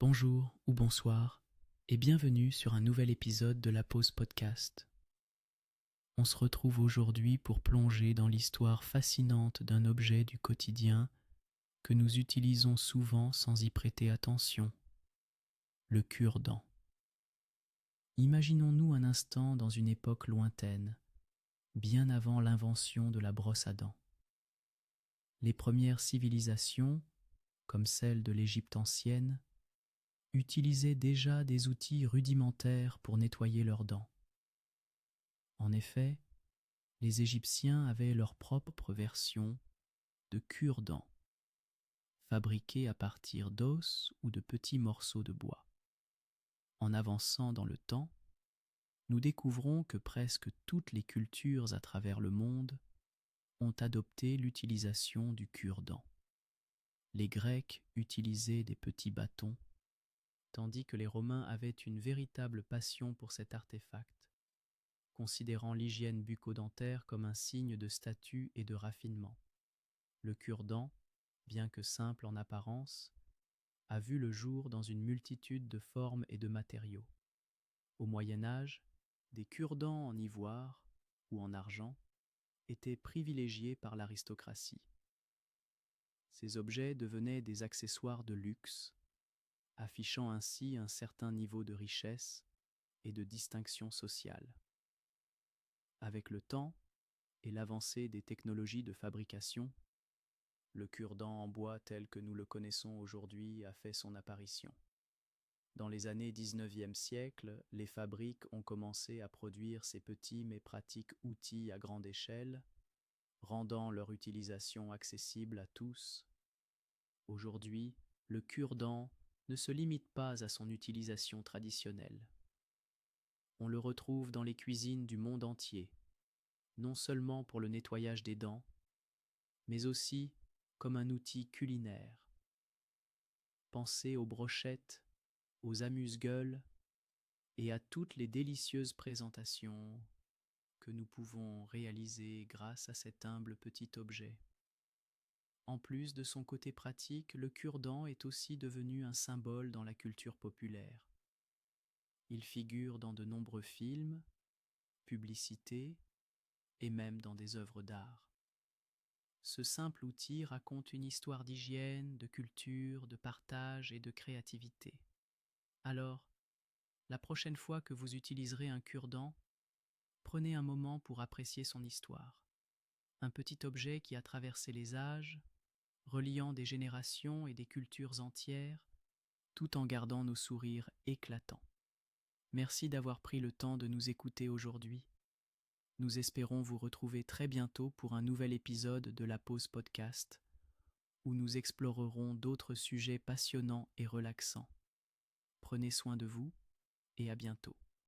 Bonjour ou bonsoir et bienvenue sur un nouvel épisode de la Pause Podcast. On se retrouve aujourd'hui pour plonger dans l'histoire fascinante d'un objet du quotidien que nous utilisons souvent sans y prêter attention, le cure-dent. Imaginons-nous un instant dans une époque lointaine, bien avant l'invention de la brosse à dents. Les premières civilisations, comme celle de l'Égypte ancienne, utilisaient déjà des outils rudimentaires pour nettoyer leurs dents. En effet, les Égyptiens avaient leur propre version de cure-dent, fabriquée à partir d'os ou de petits morceaux de bois. En avançant dans le temps, nous découvrons que presque toutes les cultures à travers le monde ont adopté l'utilisation du cure-dent. Les Grecs utilisaient des petits bâtons, tandis que les Romains avaient une véritable passion pour cet artefact, considérant l'hygiène bucco-dentaire comme un signe de statut et de raffinement. Le cure-dent, bien que simple en apparence, a vu le jour dans une multitude de formes et de matériaux. Au Moyen Âge, des cure-dents en ivoire ou en argent étaient privilégiés par l'aristocratie. Ces objets devenaient des accessoires de luxe, affichant ainsi un certain niveau de richesse et de distinction sociale. Avec le temps et l'avancée des technologies de fabrication, le cure-dent en bois tel que nous le connaissons aujourd'hui a fait son apparition. Dans les années 19e siècle, les fabriques ont commencé à produire ces petits mais pratiques outils à grande échelle, rendant leur utilisation accessible à tous. Aujourd'hui, le cure-dent ne se limite pas à son utilisation traditionnelle. On le retrouve dans les cuisines du monde entier, non seulement pour le nettoyage des dents, mais aussi comme un outil culinaire. Pensez aux brochettes, aux amuse-gueules et à toutes les délicieuses présentations que nous pouvons réaliser grâce à cet humble petit objet. En plus de son côté pratique, le cure-dent est aussi devenu un symbole dans la culture populaire. Il figure dans de nombreux films, publicités et même dans des œuvres d'art. Ce simple outil raconte une histoire d'hygiène, de culture, de partage et de créativité. Alors, la prochaine fois que vous utiliserez un cure-dent, prenez un moment pour apprécier son histoire. Un petit objet qui a traversé les âges, reliant des générations et des cultures entières, tout en gardant nos sourires éclatants. Merci d'avoir pris le temps de nous écouter aujourd'hui. Nous espérons vous retrouver très bientôt pour un nouvel épisode de la Pause Podcast, où nous explorerons d'autres sujets passionnants et relaxants. Prenez soin de vous et à bientôt.